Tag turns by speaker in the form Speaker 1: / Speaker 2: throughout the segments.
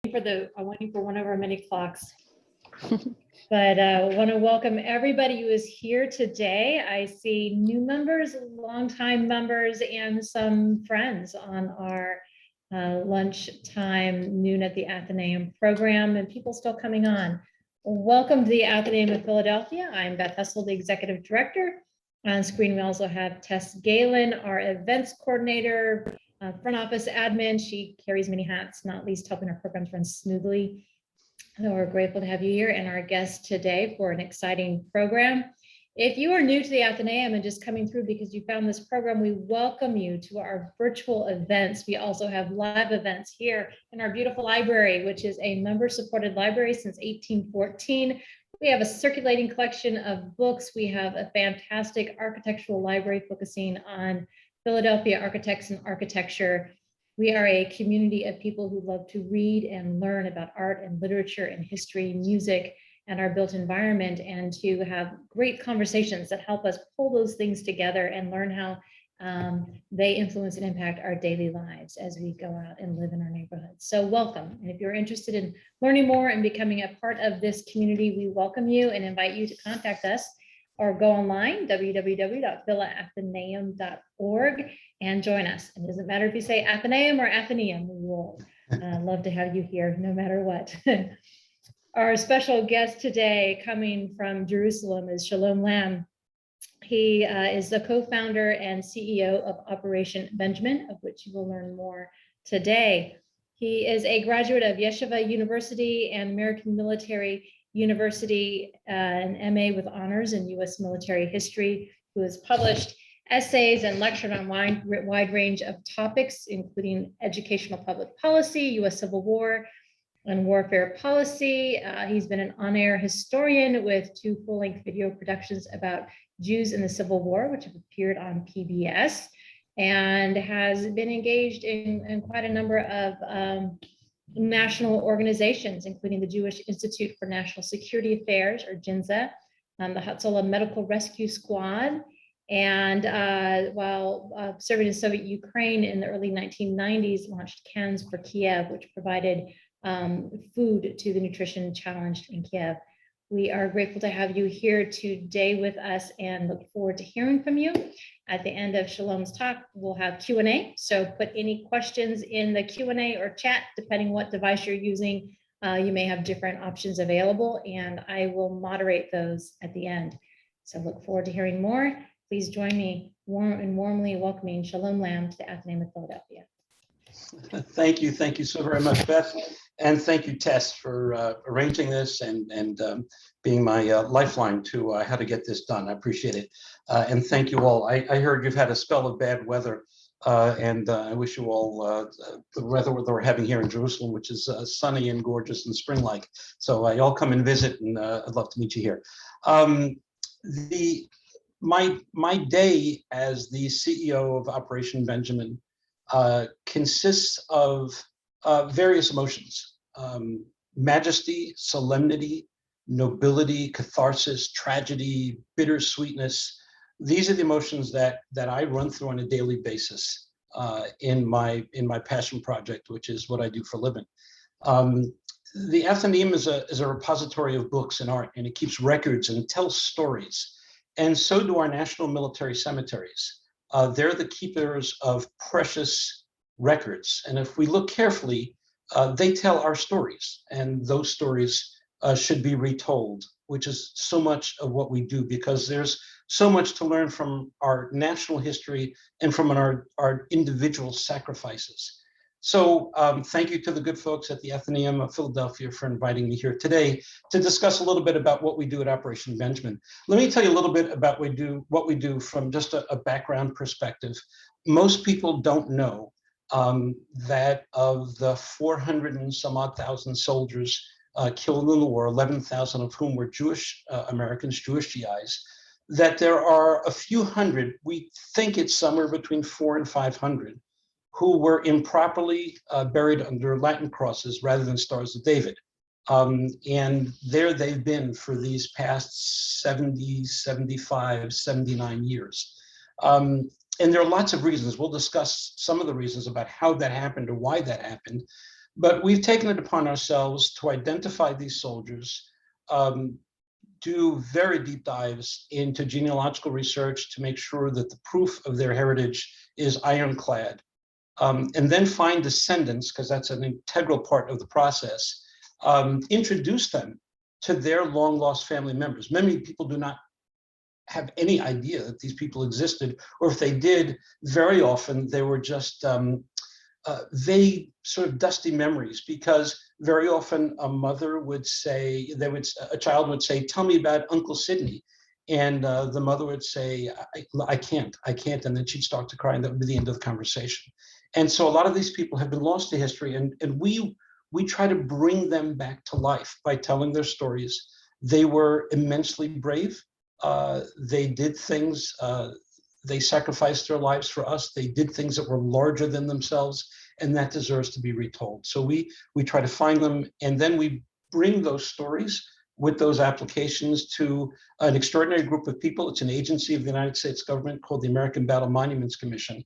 Speaker 1: I'm waiting for one of our mini clocks. But I want to welcome everybody who is here today. I see new members, longtime members, and some friends on our lunchtime noon at the Athenaeum program, and people still coming on. Welcome to the Athenaeum of Philadelphia. I'm Beth Hessel, the Executive Director. On screen, we also have Tess Galen, our events coordinator, front office admin. She carries many hats, not least helping our programs run smoothly. So we're grateful to have you here and our guest today for an exciting program. If you are new to the Athenaeum and just coming through because you found this program, we welcome you to our virtual events. We also have live events here in our beautiful library, which is a member-supported library since 1814. We have a circulating collection of books. We have a fantastic architectural library focusing on Philadelphia architects and architecture. We are a community of people who love to read and learn about art and literature and history, music, and our built environment, and to have great conversations that help us pull those things together and learn how they influence and impact our daily lives as we go out and live in our neighborhoods. So welcome. And if you're interested in learning more and becoming a part of this community, we welcome you and invite you to contact us or go online, www.philaathenaeum.org, and join us. And it doesn't matter if you say Athenaeum or Athenaeum, we will love to have you here no matter what. Our special guest today coming from Jerusalem is Shalom Lamm. He is the co-founder and CEO of Operation Benjamin, of which you will learn more today. He is a graduate of Yeshiva University and American Military University, an MA with honors in U.S. military history, who has published essays and lectured on a wide range of topics, including educational public policy, U.S. Civil War, and warfare policy. He's been an on-air historian with 2 full-length video productions about Jews in the Civil War, which have appeared on PBS, and has been engaged in quite a number of national organizations, including the Jewish Institute for National Security Affairs, or JINSA, the Hatzolah Medical Rescue Squad, and while serving in Soviet Ukraine in the early 1990s, launched Cans for Kiev, which provided food to the nutrition challenged in Kiev. We are grateful to have you here today with us and look forward to hearing from you. At the end of Shalom's talk, we'll have Q&A. So put any questions in the Q&A or chat, depending what device you're using. You may have different options available, and I will moderate those at the end. So look forward to hearing more. Please join me warmly welcoming Shalom Lamm to the Athenaeum of Philadelphia.
Speaker 2: Thank you so very much, Beth, and thank you, Tess, for arranging this and being my lifeline to how to get this done. I appreciate it, and thank you all. I heard you've had a spell of bad weather, and I wish you all the weather that we're having here in Jerusalem, which is sunny and gorgeous and spring-like. So y'all come and visit, and I'd love to meet you here. My day as the CEO of Operation Benjamin consists of various emotions: majesty, solemnity, nobility, catharsis, tragedy, bittersweetness. These are the emotions that I run through on a daily basis in my passion project, which is what I do for a living. The Athenaeum is a repository of books and art, and it keeps records and tells stories. And so do our national military cemeteries. They're the keepers of precious records. And if we look carefully, they tell our stories, and those stories should be retold, which is so much of what we do, because there's so much to learn from our national history and from our individual sacrifices. So thank you to the good folks at the Athenaeum of Philadelphia for inviting me here today to discuss a little bit about what we do at Operation Benjamin. Let me tell you a little bit about what we do from just a background perspective. Most people don't know that of the 400 and some odd thousand soldiers killed in the war, 11,000 of whom were Jewish-Americans, Jewish GIs, that there are a few hundred, we think it's somewhere between 400 and 500, who were improperly buried under Latin crosses rather than Stars of David. And there they've been for these past 70, 75, 79 years. And there are lots of reasons. We'll discuss some of the reasons about how that happened or why that happened. But we've taken it upon ourselves to identify these soldiers, do very deep dives into genealogical research to make sure that the proof of their heritage is ironclad, and then find descendants, because that's an integral part of the process, introduce them to their long-lost family members. Many people do not have any idea that these people existed, or if they did, very often they were just vague, sort of dusty memories, because very often a mother would say, a child would say, "Tell me about Uncle Sidney," and the mother would say, I can't," and then she'd start to cry, and that would be the end of the conversation. And so a lot of these people have been lost to history, and we try to bring them back to life by telling their stories. They were immensely brave. They did things. They sacrificed their lives for us. They did things that were larger than themselves, and that deserves to be retold. So we try to find them, and then we bring those stories with those applications to an extraordinary group of people. It's an agency of the United States government called the American Battle Monuments Commission.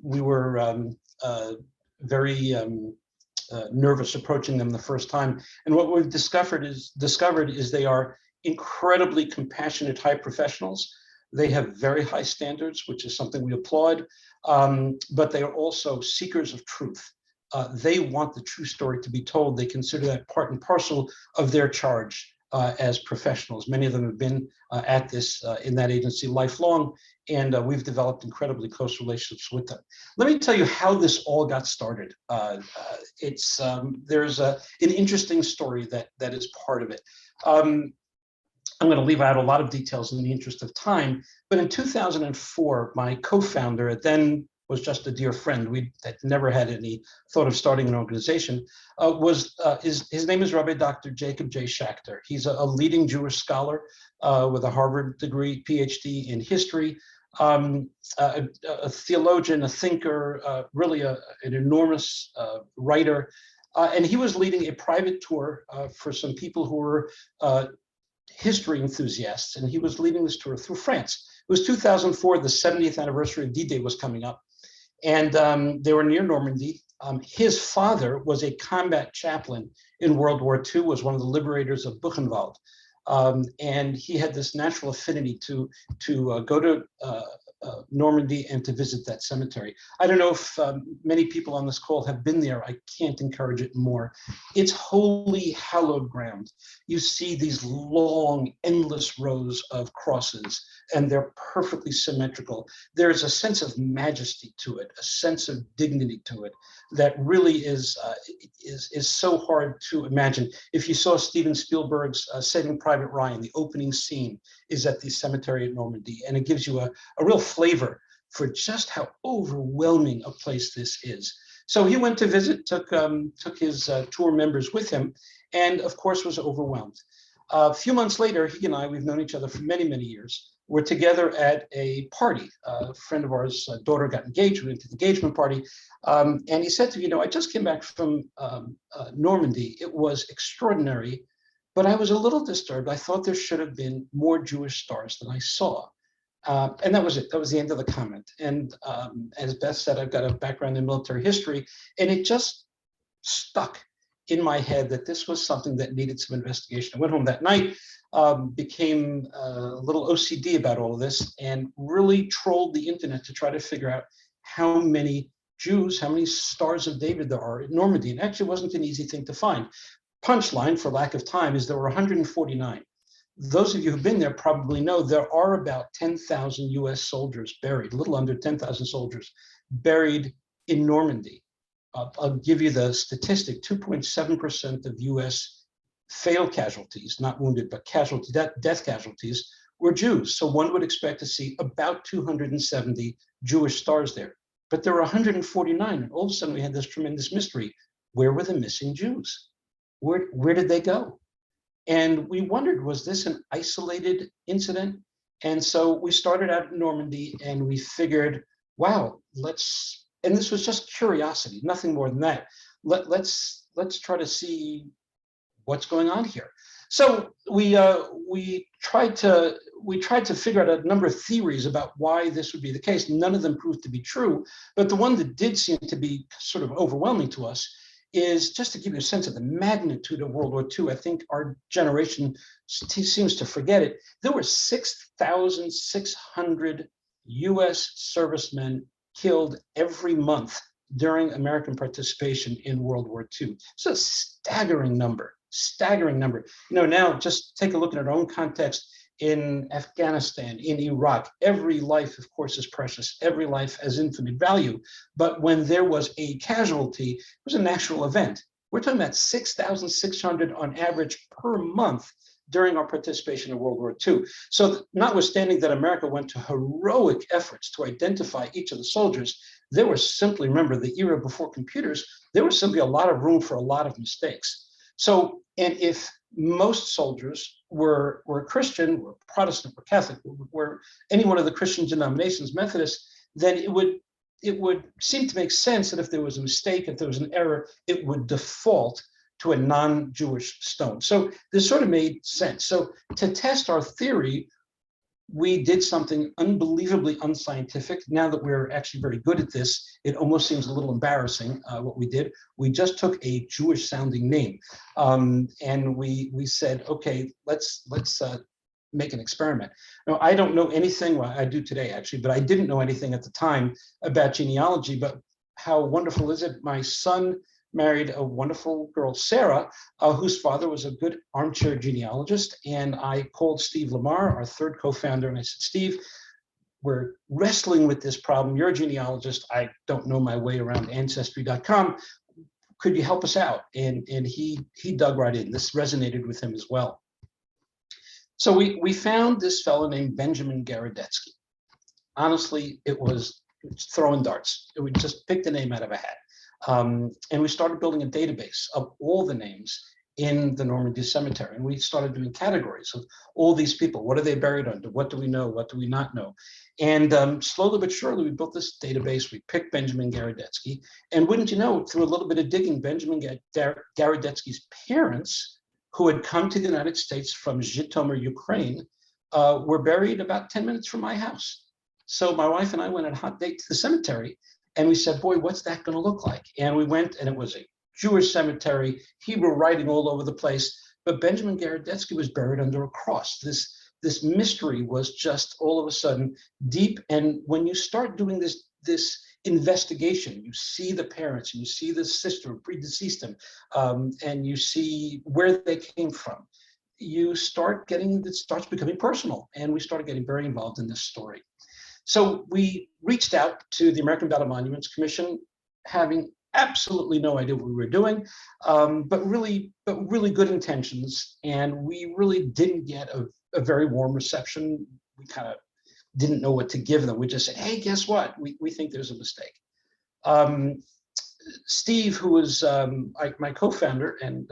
Speaker 2: We were very nervous approaching them the first time, and what we've discovered is they are incredibly compassionate, high professionals. They have very high standards, which is something we applaud, but they are also seekers of truth. They want the true story to be told. They consider that part and parcel of their charge as professionals. Many of them have been at this in that agency lifelong, and we've developed incredibly close relationships with them. Let me tell you how this all got started. There's an interesting story that is part of it. I'm going to leave out a lot of details in the interest of time, but in 2004, my co-founder, then was just a dear friend, we had never had any thought of starting an organization, his name is Rabbi Dr. Jacob J. Schachter. He's a leading Jewish scholar with a Harvard degree, PhD in history, a theologian, a thinker, really an enormous writer. And he was leading a private tour for some people who were history enthusiasts, and he was leading this tour through France. It was 2004, the 70th anniversary of D-Day was coming up, and they were near Normandy. His father was a combat chaplain in World War II, was one of the liberators of Buchenwald, and he had this natural affinity to go to Normandy and to visit that cemetery. I don't know if many people on this call have been there. I can't encourage it more. It's holy, hallowed ground. You see these long, endless rows of crosses, and they're perfectly symmetrical. There's a sense of majesty to it, a sense of dignity to it that really is so hard to imagine. If you saw Steven Spielberg's Saving Private Ryan, the opening scene is at the cemetery at Normandy, and it gives you a real flavor for just how overwhelming a place this is. So he went to visit, took his tour members with him, and of course was overwhelmed. A few months later, he and I, we've known each other for many, many years. We're together at a party. A friend of ours' daughter got engaged. We went to the engagement party. And he said to me, I just came back from Normandy. It was extraordinary, but I was a little disturbed. I thought there should have been more Jewish stars than I saw. And that was it. That was the end of the comment. And as Beth said, I've got a background in military history, and it just stuck in my head that this was something that needed some investigation. I went home that night, became a little OCD about all of this, and really trolled the internet to try to figure out how many Jews, how many Stars of David there are in Normandy. And actually, it wasn't an easy thing to find. Punchline, for lack of time, is there were 149. Those of you who've been there probably know there are about 10,000 US soldiers buried, a little under 10,000 soldiers buried in Normandy. I'll give you the statistic: 2.7% of US fatal casualties, not wounded, but casualty, death casualties, were Jews. So one would expect to see about 270 Jewish stars there. But there were 149, and all of a sudden we had this tremendous mystery. Where were the missing Jews? Where did they go? And we wondered, was this an isolated incident? And so we started out in Normandy, and we figured, wow, and this was just curiosity, nothing more than that. Let's try to see what's going on here. So we tried to figure out a number of theories about why this would be the case. None of them proved to be true, but the one that did seem to be sort of overwhelming to us is just to give you a sense of the magnitude of World War II. I think our generation seems to forget it. There were 6,600 US servicemen killed every month during American participation in World War II. It's a staggering number, staggering number. Now just take a look at our own context in Afghanistan, in Iraq. Every life, of course, is precious. Every life has infinite value. But when there was a casualty, it was a national event. We're talking about 6,600 on average per month during our participation in World War II. So notwithstanding that America went to heroic efforts to identify each of the soldiers, there was simply, remember, the era before computers, there was simply a lot of room for a lot of mistakes. So, and if most soldiers were Christian, were Protestant, were Catholic, were any one of the Christian denominations, Methodist, then it would seem to make sense that if there was a mistake, if there was an error, it would default to a non-Jewish stone. So this sort of made sense. So to test our theory, we did something unbelievably unscientific. Now that we're actually very good at this, it almost seems a little embarrassing what we did. We just took a Jewish sounding name and we said, okay, let's make an experiment. Now, I don't know anything, well, I do today actually, but I didn't know anything at the time about genealogy, but how wonderful is it? My son married a wonderful girl, Sarah, whose father was a good armchair genealogist. And I called Steve Lamar, our third co-founder, and I said, Steve, we're wrestling with this problem. You're a genealogist. I don't know my way around Ancestry.com. Could you help us out? And he dug right in. This resonated with him as well. So we found this fellow named Benjamin Garodetsky. Honestly, it was throwing darts. We just picked a name out of a hat. And we started building a database of all the names in the Normandy cemetery. And we started doing categories of all these people. What are they buried under? What do we know? What do we not know? And slowly but surely, we built this database. We picked Benjamin Garodetsky. And wouldn't you know, through a little bit of digging, Benjamin Garodetsky's parents, who had come to the United States from Zhytomyr, Ukraine, were buried about 10 minutes from my house. So my wife and I went on a hot date to the cemetery. And we said, boy, what's that going to look like? And we went, and it was a Jewish cemetery, Hebrew writing all over the place. But Benjamin Garodetsky was buried under a cross. This mystery was just all of a sudden deep. And when you start doing this investigation, you see the parents, and you see the sister who predeceased him, and you see where they came from. You start getting, it starts becoming personal. And we started getting very involved in this story. So we reached out to the American Battle Monuments Commission, having absolutely no idea what we were doing, but really good intentions. And we really didn't get a very warm reception. We kind of didn't know what to give them. We just said, hey, guess what? We think there's a mistake. Steve, who was my co-founder and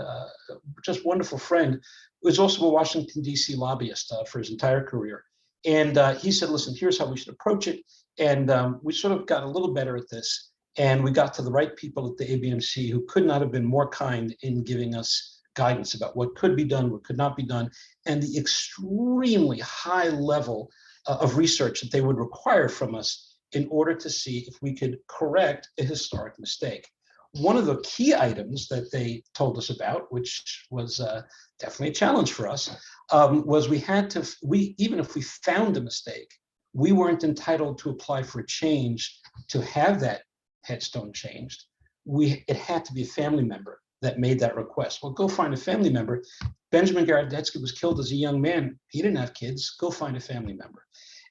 Speaker 2: just wonderful friend, was also a Washington, D.C. lobbyist for his entire career. And he said, listen, here's how we should approach it. And we sort of got a little better at this. And we got to the right people at the ABMC who could not have been more kind in giving us guidance about what could be done, what could not be done, and the extremely high level of research that they would require from us in order to see if we could correct a historic mistake. One of the key items that they told us about, which was definitely a challenge for us, was even if we found a mistake, we weren't entitled to apply for a change to have that headstone changed. It had to be a family member that made that request. Well, go find a family member. Benjamin Garodetsky was killed as a young man. He didn't have kids. Go find a family member.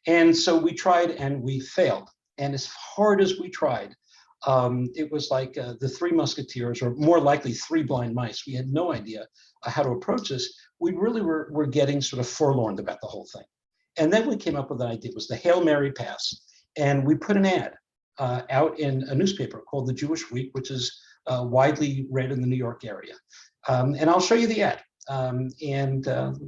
Speaker 2: And so we tried and we failed. And as hard as we tried, it was like the Three Musketeers, or more likely Three Blind Mice. We had no idea how to approach this. We really were getting sort of forlorn about the whole thing. And then we came up with an idea. It was the Hail Mary Pass. And we put an ad out in a newspaper called the Jewish Week, which is widely read in the New York area. And I'll show you the ad.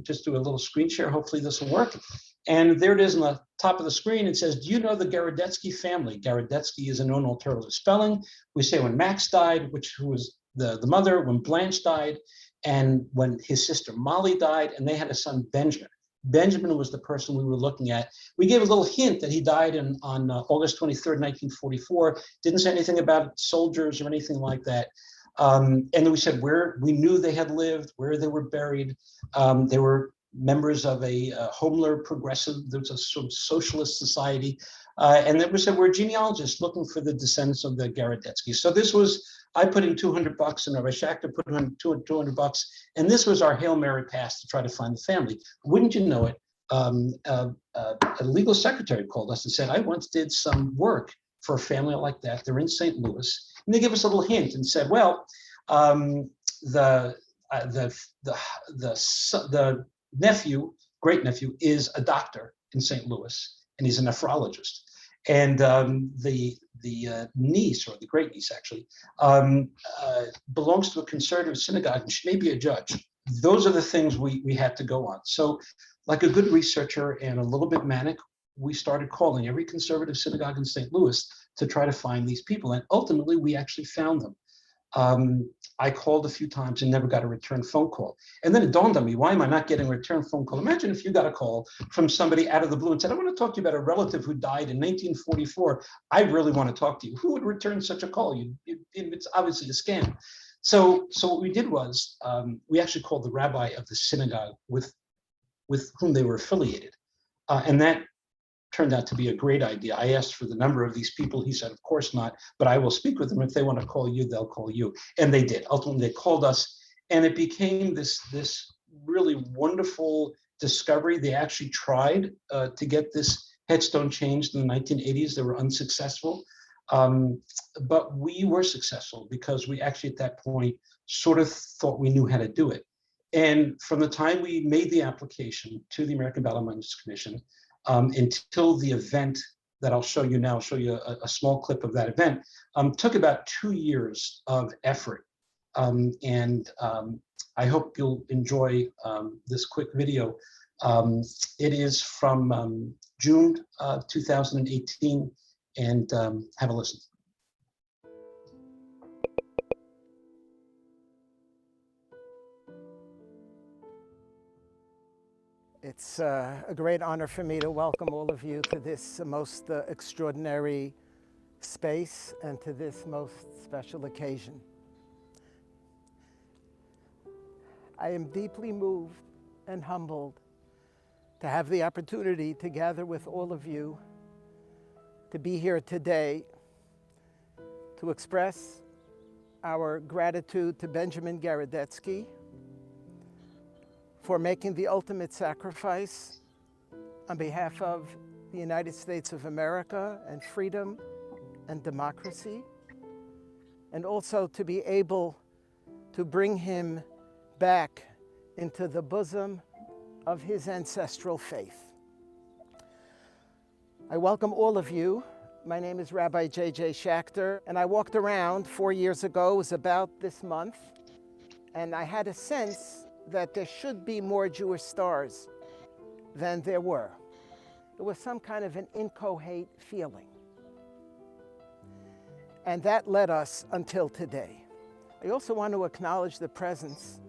Speaker 2: Just do a little screen share. Hopefully this will work. And there it is on the top of the screen. It says, do you know the Garodetsky family? Garodetsky is a known alternative spelling. We say when Max died, who was the mother, when Blanche died, and when his sister Molly died, and they had a son, Benjamin. Benjamin was the person we were looking at. We gave a little hint that he died on August 23rd, 1944. Didn't say anything about soldiers or anything like that. And then we said where we knew they had lived, where they were buried. They were members of a Homler progressive, there was a sort of socialist society. And then we said, we're genealogists looking for the descendants of the Gorodetsky. So this was, I put in $200 and Rabbi Schachter put in $200. And this was our Hail Mary pass to try to find the family. Wouldn't you know it? A legal secretary called us and said, I once did some work for a family like that. They're in St. Louis. And they gave us a little hint and said, well, the nephew, great nephew, is a doctor in St. Louis, and he's a nephrologist. And the niece, or the great niece actually, belongs to a conservative synagogue, and she may be a judge. Those are the things we had to go on. So, like a good researcher and a little bit manic, we started calling every conservative synagogue in St. Louis to try to find these people. And ultimately, we actually found them. I called a few times and never got a return phone call. And then it dawned on me, why am I not getting a return phone call? Imagine if you got a call from somebody out of the blue and said, I want to talk to you about a relative who died in 1944. I really want to talk to you. Who would return such a call? It's obviously a scam. So what we did was we actually called the rabbi of the synagogue with whom they were affiliated. And that turned out to be a great idea. I asked for the number of these people. He said, of course not, but I will speak with them. If they want to call you, they'll call you. And they did. Ultimately, they called us, and it became this really wonderful discovery. They actually tried to get this headstone changed in the 1980s. They were unsuccessful. But we were successful because we actually at that point sort of thought we knew how to do it. And from the time we made the application to the American Battle Monuments Commission until the event that I'll show you now, I'll show you a small clip of that event, took about 2 years of effort. I hope you'll enjoy this quick video. It is from June 2018, and have a listen.
Speaker 3: It's a great honor for me to welcome all of you to this most extraordinary space and to this most special occasion. I am deeply moved and humbled to have the opportunity to gather with all of you, to be here today, to express our gratitude to Benjamin Gorodetsky for making the ultimate sacrifice on behalf of the United States of America and freedom and democracy, and also to be able to bring him back into the bosom of his ancestral faith. I welcome all of you. My name is Rabbi J.J. Schachter, and I walked around 4 years ago, it was about this month, and I had a sense that there should be more Jewish stars than there were. It was some kind of an inchoate feeling. And that led us until today. I also want to acknowledge the presence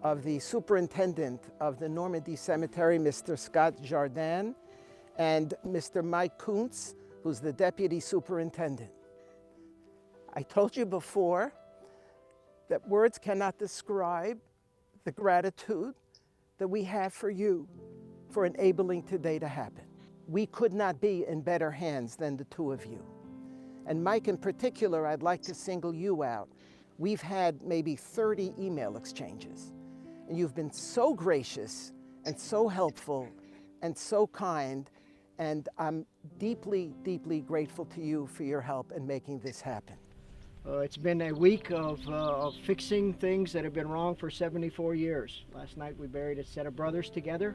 Speaker 3: of the superintendent of the Normandy Cemetery, Mr. Scott Jardin, and Mr. Mike Kuntz, who's the deputy superintendent. I told you before that words cannot describe the gratitude that we have for you for enabling today to happen. We could not be in better hands than the two of you. And Mike in particular, I'd like to single you out. We've had maybe 30 email exchanges, and you've been so gracious and so helpful and so kind, and I'm deeply, deeply grateful to you for your help in making this happen.
Speaker 4: It's been a week of fixing things that have been wrong for 74 years. Last night we buried a set of brothers together,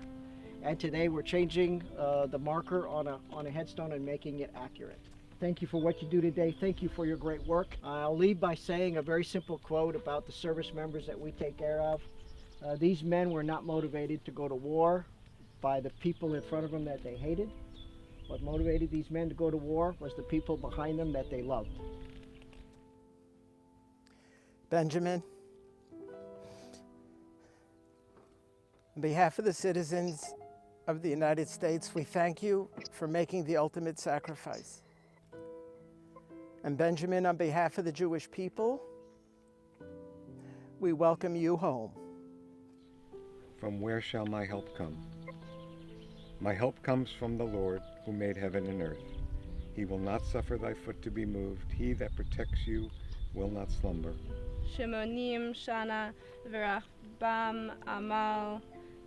Speaker 4: and today we're changing the marker on a headstone and making it accurate. Thank you for what you do today. Thank you for your great work. I'll leave by saying a very simple quote about the service members that we take care of. These men were not motivated to go to war by the people in front of them that they hated. What motivated these men to go to war was the people behind them that they loved.
Speaker 3: Benjamin, on behalf of the citizens of the United States, we thank you for making the ultimate sacrifice. And Benjamin, on behalf of the Jewish people, we welcome you home.
Speaker 5: From where shall my help come? My help comes from the Lord, who made heaven and earth. He will not suffer thy foot to be moved. He that protects you will not slumber.
Speaker 6: Shemonim shana v'rachbam amal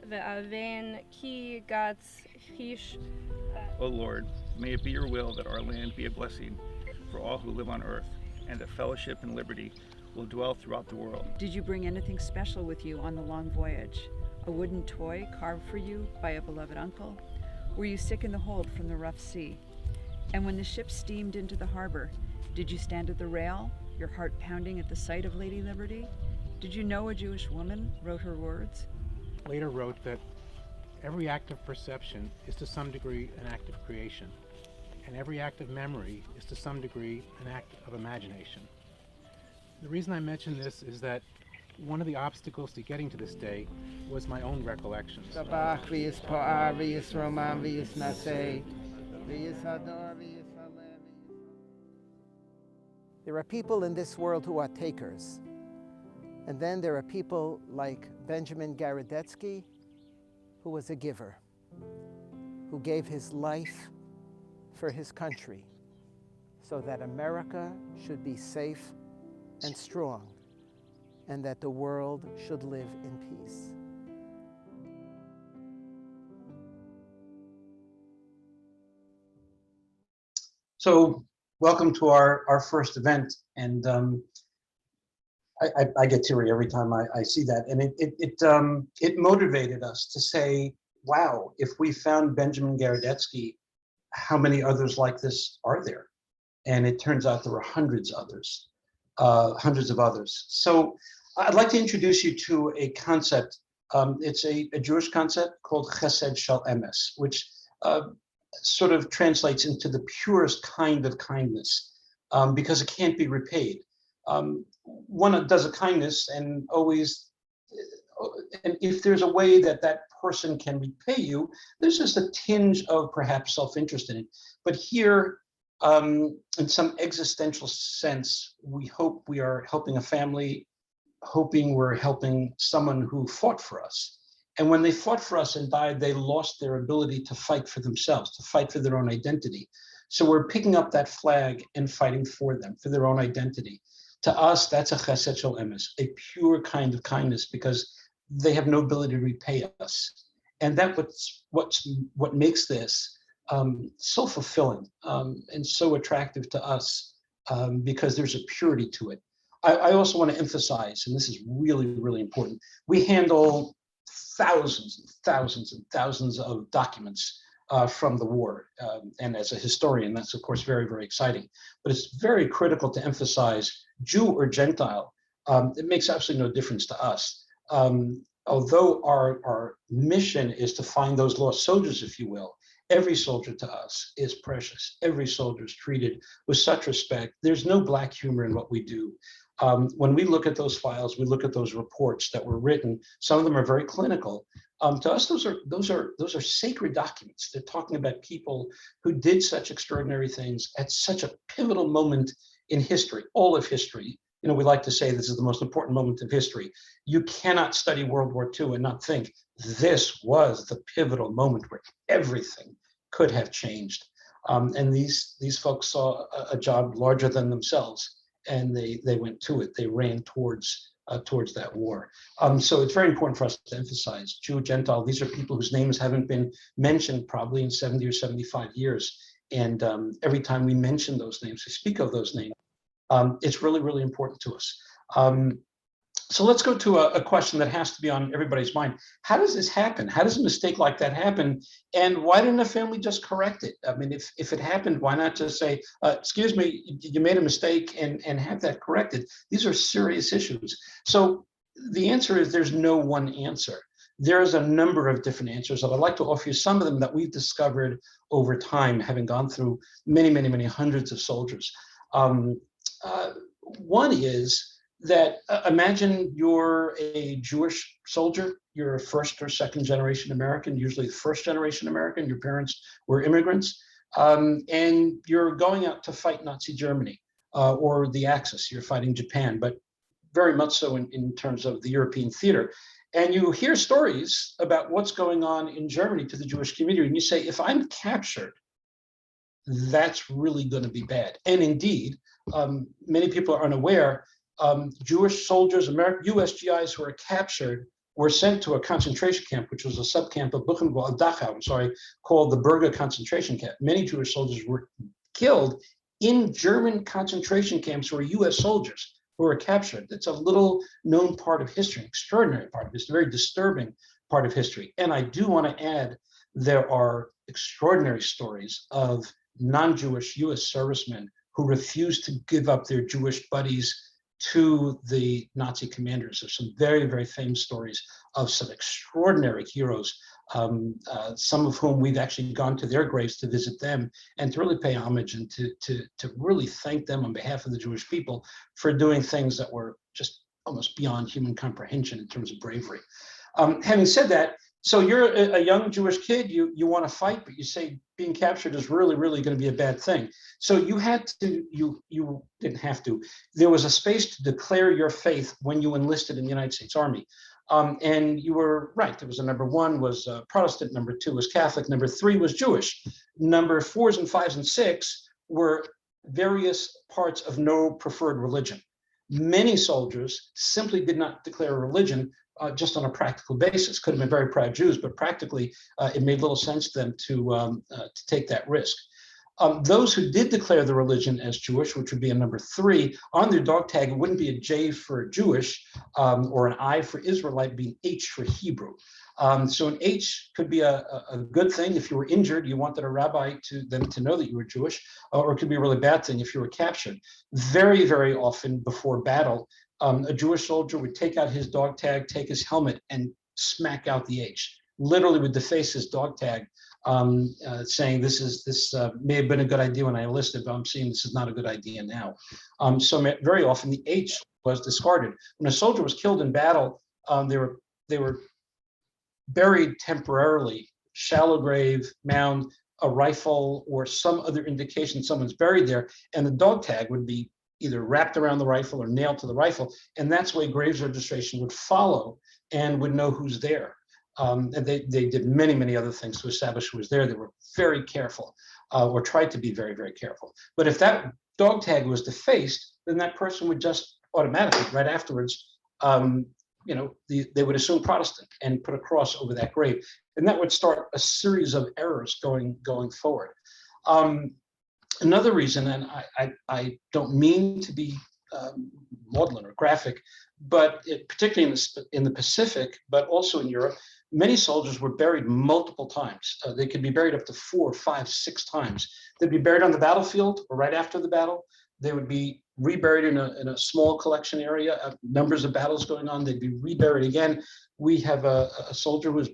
Speaker 6: ve'aven ki gatz chish.
Speaker 7: O Lord, may it be your will that our land be a blessing for all who live on earth, and that fellowship and liberty will dwell throughout the world.
Speaker 8: Did you bring anything special with you on the long voyage? A wooden toy carved for you by a beloved uncle? Were you sick in the hold from the rough sea? And when the ship steamed into the harbor, did you stand at the rail, your heart pounding at the sight of Lady Liberty? Did you know a Jewish woman wrote her words?
Speaker 9: Later wrote that every act of perception is to some degree an act of creation, and every act of memory is to some degree an act of imagination. The reason I mention this is that one of the obstacles to getting to this day was my own recollections.
Speaker 3: There are people in this world who are takers. And then there are people like Benjamin Garadetsky, who was a giver, who gave his life for his country so that America should be safe and strong, and that the world should live in peace.
Speaker 2: So welcome to our first event, and I get teary every time I see that, and it motivated us to say, wow, if we found Benjamin Garadetsky, how many others like this are there? And it turns out there were hundreds of others. So I'd like to introduce you to a concept. It's a Jewish concept called Chesed Shel Emes, which sort of translates into the purest kind of kindness, because it can't be repaid. One does a kindness and always, and if there's a way that that person can repay you, there's just a tinge of perhaps self-interest in it. But here, in some existential sense, we hope we are helping a family, hoping we're helping someone who fought for us. And when they fought for us and died, they lost their ability to fight for themselves, to fight for their own identity. So we're picking up that flag and fighting for them, for their own identity. To us, that's a chesed shel emes, a pure kind of kindness, because they have no ability to repay us. And that's what makes this so fulfilling and so attractive to us, because there's a purity to it. I also want to emphasize, and this is really, really important, we handle thousands and thousands and thousands of documents from the war. And as a historian, that's of course very, very exciting. But it's very critical to emphasize, Jew or Gentile, it makes absolutely no difference to us. Although our mission is to find those lost soldiers, if you will, every soldier to us is precious. Every soldier is treated with such respect. There's no black humor in what we do. When we look at those files, we look at those reports that were written. Some of them are very clinical. To us, those are sacred documents. They're talking about people who did such extraordinary things at such a pivotal moment in history, all of history. You know, we like to say this is the most important moment of history. You cannot study World War II and not think this was the pivotal moment where everything could have changed. And these folks saw a job larger than themselves, and they went to it. They ran towards that war. So it's very important for us to emphasize Jew, Gentile. These are people whose names haven't been mentioned probably in 70 or 75 years. And every time we mention those names, we speak of those names, it's really, really important to us. So let's go to a question that has to be on everybody's mind. How does this happen? How does a mistake like that happen? And why didn't the family just correct it? I mean, if it happened, why not just say, excuse me, you made a mistake, and have that corrected? These are serious issues. So the answer is there's no one answer. There's a number of different answers, and I'd like to offer you some of them that we've discovered over time, having gone through many, many, many hundreds of soldiers. One is that imagine you're a Jewish soldier, you're a first or second generation American, usually the first generation American, your parents were immigrants, and you're going out to fight Nazi Germany or the Axis, you're fighting Japan, but very much so in terms of the European theater. And you hear stories about what's going on in Germany to the Jewish community, and you say, if I'm captured, that's really going to be bad. And indeed, many people are unaware, Jewish soldiers, US GIs who were captured were sent to a concentration camp, which was a subcamp of Buchenwald, Dachau, called the Berga concentration camp. Many Jewish soldiers were killed in German concentration camps who were US soldiers who were captured. It's a little known part of history, an extraordinary part of history, a very disturbing part of history. And I do want to add, there are extraordinary stories of non-Jewish US servicemen who refused to give up their Jewish buddies to the Nazi commanders. There's some very, very famous stories of some extraordinary heroes, some of whom we've actually gone to their graves to visit them and to really pay homage and to really thank them on behalf of the Jewish people for doing things that were just almost beyond human comprehension in terms of bravery. Having said that, so you're a young Jewish kid, you want to fight, but you say being captured is really, really going to be a bad thing. So you had to, you didn't have to, there was a space to declare your faith when you enlisted in the United States Army. And you were right, there was a number 1 was Protestant, number 2 was Catholic, number 3 was Jewish. Number 4s and 5s and 6 were various parts of no preferred religion. Many soldiers simply did not declare a religion just on a practical basis. Could have been very proud Jews, but practically it made little sense to them to take that risk. Those who did declare the religion as Jewish, which would be a number 3, on their dog tag, it wouldn't be a J for Jewish or an I for Israelite, it'd be an H for Hebrew. So an H could be a good thing. If you were injured, you wanted a rabbi to know that you were Jewish, or it could be a really bad thing if you were captured. Very, very often before battle, a Jewish soldier would take out his dog tag, take his helmet, and smack out the H. Literally would deface his dog tag, saying this may have been a good idea when I enlisted, but I'm seeing this is not a good idea now. So very often the H was discarded. When a soldier was killed in battle, they were buried temporarily, shallow grave, mound, a rifle, or some other indication someone's buried there, and the dog tag would be either wrapped around the rifle or nailed to the rifle, and that's the way graves registration would follow and would know who's there. And they did many, many other things to establish who was there. They were very careful, or tried to be very, very careful. But if that dog tag was defaced, then that person would just automatically, right afterwards, they would assume Protestant and put a cross over that grave. And that would start a series of errors going forward. Another reason, and I don't mean to be maudlin or graphic, but particularly in the Pacific, but also in Europe, many soldiers were buried multiple times. They could be buried up to 4, 5, 6 times. They'd be buried on the battlefield or right after the battle. They would be reburied in a small collection area, numbers of battles going on. They'd be reburied again. We have a soldier who was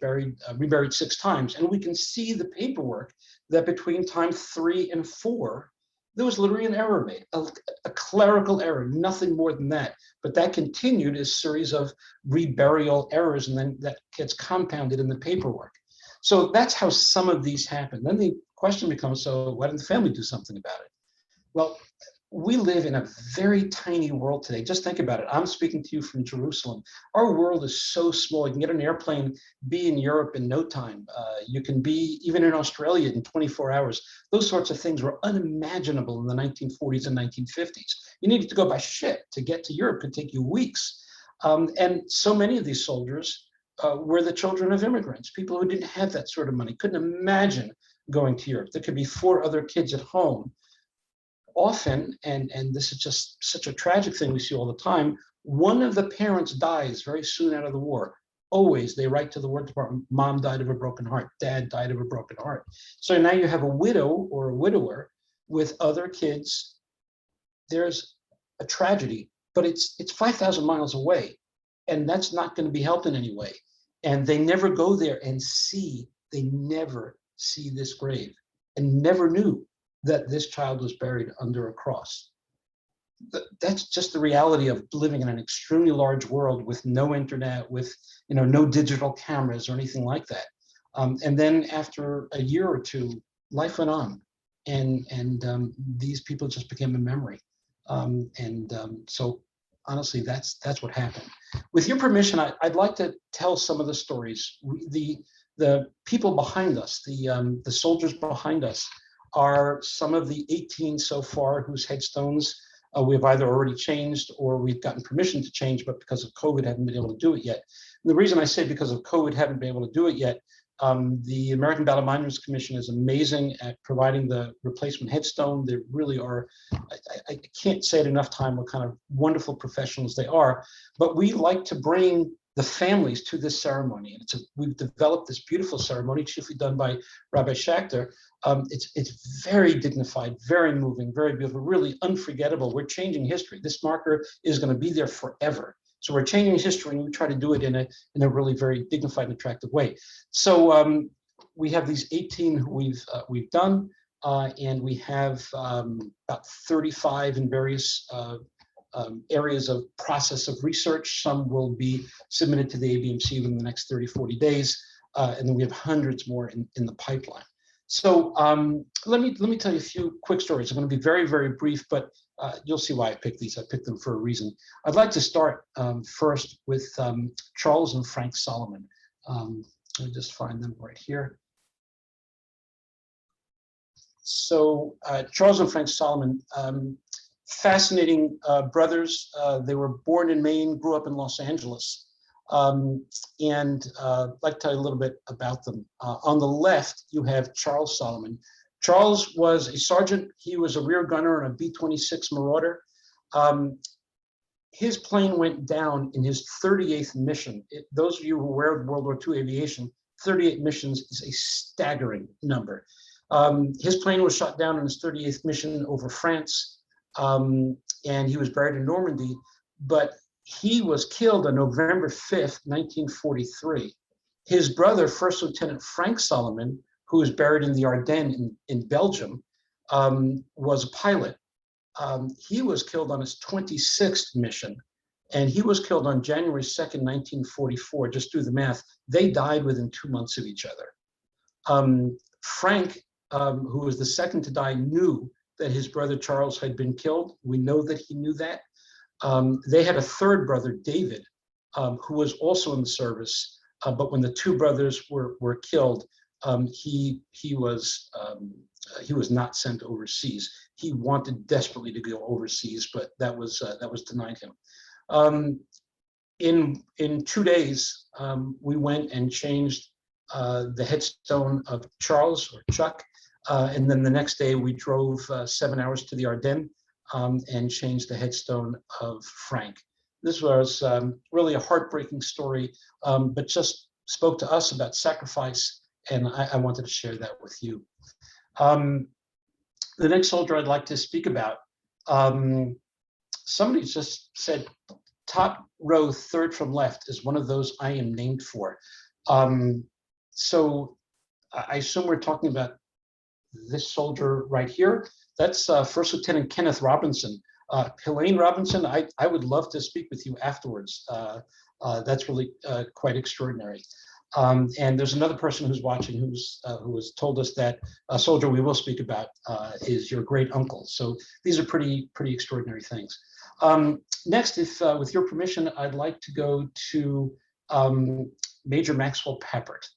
Speaker 2: reburied 6 times, and we can see the paperwork that between time 3 and 4, there was literally an error made, a clerical error, nothing more than that. But that continued as a series of reburial errors, and then that gets compounded in the paperwork. So that's how some of these happen. Then the question becomes, so why didn't the family do something about it? Well, we live in a very tiny world today. Just think about it. I'm speaking to you from Jerusalem. Our world is so small. You can get an airplane, be in Europe in no time. You can be even in Australia in 24 hours. Those sorts of things were unimaginable in the 1940s and 1950s. You needed to go by ship to get to Europe. It could take you weeks. And so many of these soldiers were the children of immigrants, people who didn't have that sort of money, couldn't imagine going to Europe. There could be 4 other kids at home. Often, and this is just such a tragic thing we see all the time, one of the parents dies very soon out of the war. Always, they write to the War Department, mom died of a broken heart, dad died of a broken heart. So now you have a widow or a widower with other kids. There's a tragedy, but it's 5,000 miles away, and that's not going to be helped in any way. And they never go there and they never see this grave, and never knew that this child was buried under a cross. That's just the reality of living in an extremely large world with no internet, with no digital cameras or anything like that. And then after a year or 2, life went on, and these people just became a memory. So honestly, that's what happened. With your permission, I'd like to tell some of the stories. The people behind us, the soldiers behind us, are some of the 18 so far whose headstones we've either already changed or we've gotten permission to change, but because of COVID haven't been able to do it yet. And the reason I say because of COVID haven't been able to do it yet, the American Battle Monuments Commission is amazing at providing the replacement headstone. They really are, I can't say it enough time what kind of wonderful professionals they are, but we like to bring the families to this ceremony. And we've developed this beautiful ceremony, chiefly done by Rabbi Schachter. It's very dignified, very moving, very beautiful, really unforgettable. We're changing history. This marker is going to be there forever. So we're changing history, and we try to do it in a really very dignified and attractive way. So we have these 18 who we've done, and we have about 35 in various areas of process of research. Some will be submitted to the ABMC within the next 30, 40 days, and then we have hundreds more in the pipeline. So let me tell you a few quick stories. I'm going to be very, very brief, but you'll see why I picked these. I picked them for a reason. I'd like to start first with Charles and Frank Solomon. Let me just find them right here. So Charles and Frank Solomon, fascinating brothers. They were born in Maine, grew up in Los Angeles. And I'd like to tell you a little bit about them. On the left, you have Charles Solomon. Charles was a sergeant. He was a rear gunner on a B-26 Marauder. His plane went down in his 38th mission. Those of you who were World War II aviation, 38 missions is a staggering number. His plane was shot down in his 38th mission over France, and he was buried in Normandy, but he was killed on November 5th, 1943. His brother, First Lieutenant Frank Solomon, who was buried in the Ardennes in Belgium, was a pilot. He was killed on his 26th mission, and he was killed on January 2nd, 1944. Just do the math. They died within 2 months of each other. Frank, who was the second to die, knew that his brother Charles had been killed. We know that he knew that. They had a third brother, David, who was also in the service, but when the two brothers were killed, he was not sent overseas. He wanted desperately to go overseas, but that was denied him. In 2 days, we went and changed the headstone of Charles, or Chuck, and then the next day we drove 7 hours to the Ardennes and changed the headstone of Frank. This was really a heartbreaking story, but just spoke to us about sacrifice, and I wanted to share that with you. The next soldier I'd like to speak about, somebody just said, top row, third from left is one of those I am named for. So I assume we're talking about this soldier right here. That's First Lieutenant Kenneth Robinson. Helene Robinson, I would love to speak with you afterwards. That's really quite extraordinary. And there's another person who's watching who has told us that a soldier we will speak about is your great uncle. So these are pretty extraordinary things. Next, if with your permission, I'd like to go to Major Maxwell Papert.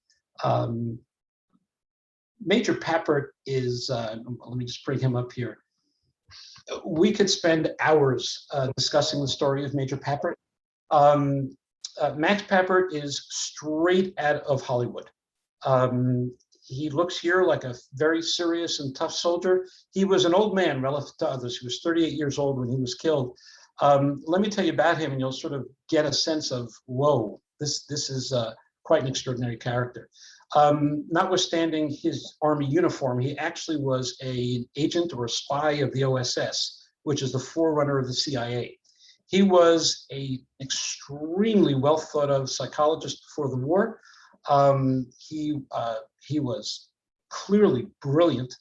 Speaker 2: Major Papert is, let me just bring him up here. We could spend hours discussing the story of Major Papert. Max Papert is straight out of Hollywood. He looks here like a very serious and tough soldier. He was an old man relative to others. He was 38 years old when he was killed. Let me tell you about him, and you'll sort of get a sense of, whoa, this is quite an extraordinary character. Notwithstanding his army uniform, he actually was an agent or a spy of the OSS, which is the forerunner of the CIA. He was an extremely well thought of psychologist before the war. He was clearly brilliant.